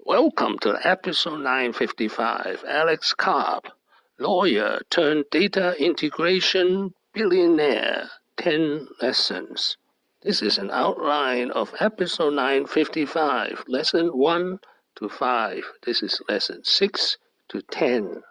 Welcome to episode 955. Alex Karp, lawyer turned data integration billionaire, 10 lessons. This is an outline of episode 955, lesson 1 to 5. This is lesson 6 to 10.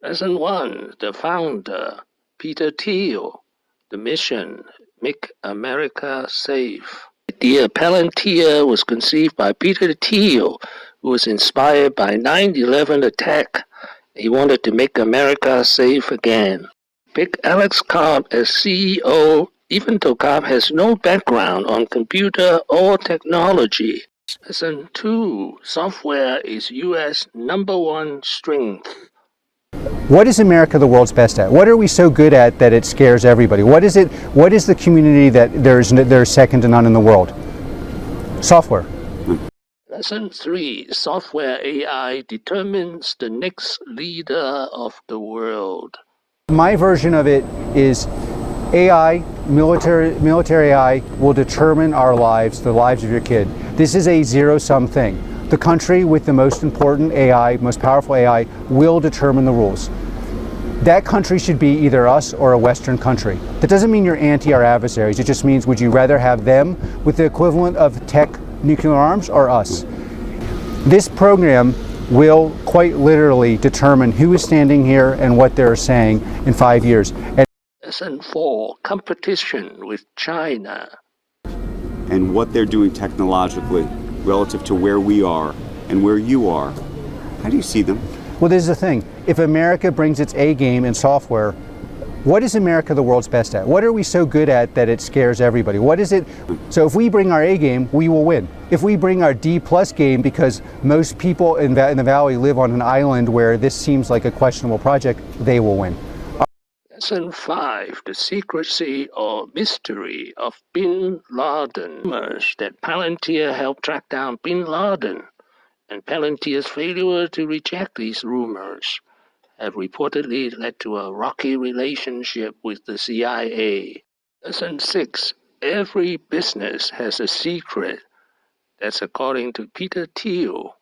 Lesson 1, the founder, Peter Thiel. The mission, make America safe. The idea Palantir was conceived by Peter Thiel, who was inspired by 9/11 attack. He wanted to make America safe again. Pick Alex Karp as CEO, even though Karp has no background on computer or technology. Lesson 2, software is U.S. #1 strength. What is America the world's best at? What are we so good at that it scares everybody? What is the community that there's second to none in the world? Software. Lesson 3, software AI determines the next leader of the world. My version of it is AI, military AI will determine our lives, the lives of your kid. This is a zero-sum thing. The country with the most important AI, most powerful AI, will determine the rules. That country should be either us or a Western country. That doesn't mean you're anti our adversaries. It just means, would you rather have them with the equivalent of tech nuclear arms or us? This program will quite literally determine who is standing here and what they're saying in 5 years. Lesson 4, competition with China. And what they're doing technologically relative to where we are and where you are. How do you see them? Well, this is the thing. If America brings its A game in software, what is America the world's best at? What are we so good at that it scares everybody? What is it? So if we bring our A game, we will win. If we bring our D+ game, because most people in the Valley live on an island where this seems like a questionable project, they will win. Lesson 5, the secrecy or mystery of Bin Laden. Rumors that Palantir helped track down Bin Laden, and Palantir's failure to reject these rumors have reportedly led to a rocky relationship with the CIA. Lesson 6, every business has a secret. That's according to Peter Thiel.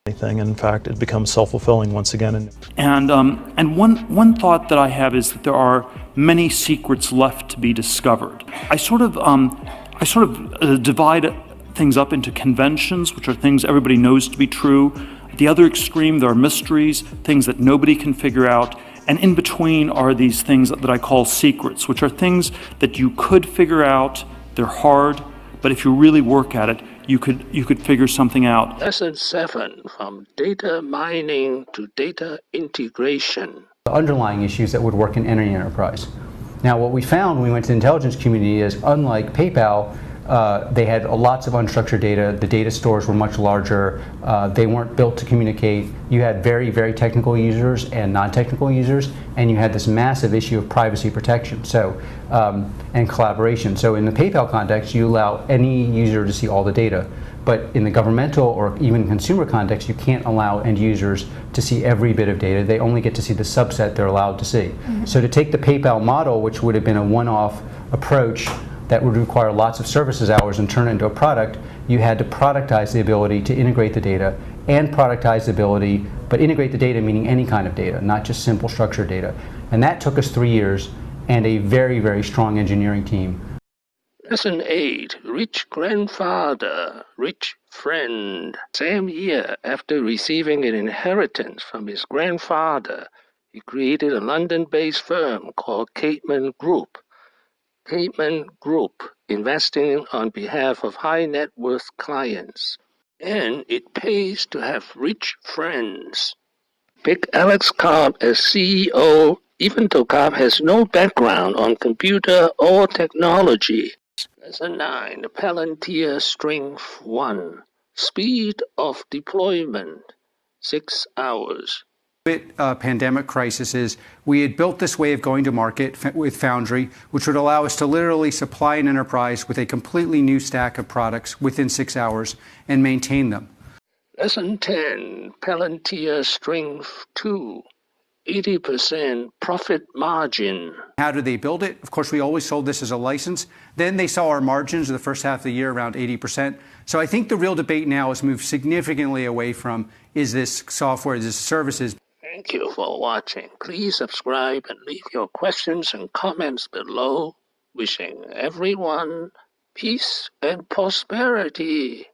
In fact, it becomes self-fulfilling once again. And one thought that I have is that there are many secrets left to be discovered. I sort of divide things up into conventions, which are things everybody knows to be true. At the other extreme, there are mysteries, things that nobody can figure out. And in between are these things that I call secrets, which are things that you could figure out. They're hard, but if you really work at it, you could figure something out. Lesson 7, from data mining to data integration. The underlying issues that would work in any enterprise. Now, what we found when we went to the intelligence community is, unlike PayPal, they had lots of unstructured data. The data stores were much larger. They weren't built to communicate. You had very, very technical users and non-technical users, and you had this massive issue of privacy protection and collaboration. So in the PayPal context, you allow any user to see all the data. But in the governmental or even consumer context, you can't allow end users to see every bit of data. They only get to see the subset they're allowed to see. Mm-hmm. So to take the PayPal model, which would have been a one-off approach that would require lots of services hours and turn it into a product, you had to productize the ability to integrate the data and productize the ability, but integrate the data meaning any kind of data, not just simple structured data. And that took us 3 years and a very, very strong engineering team. Lesson 8, rich grandfather, rich friend. Same year, after receiving an inheritance from his grandfather, he created a London-based firm called Capeman Group. Capeman Group, investing on behalf of high net worth clients. And it pays to have rich friends. Pick Alex Karp as CEO, even though Karp has no background on computer or technology. Lesson 9, Palantir Strength 1, speed of deployment, 6 hours. Pandemic crisis is we had built this way of going to market with Foundry, which would allow us to literally supply an enterprise with a completely new stack of products within 6 hours and maintain them. Lesson 10, Palantir Strength 2, 80% profit margin. How did they build it? Of course, we always sold this as a license. Then they saw our margins in the first half of the year around 80%. So I think the real debate now has moved significantly away from, is this software, is this services? Thank you for watching. Please subscribe and leave your questions and comments below. Wishing everyone peace and prosperity.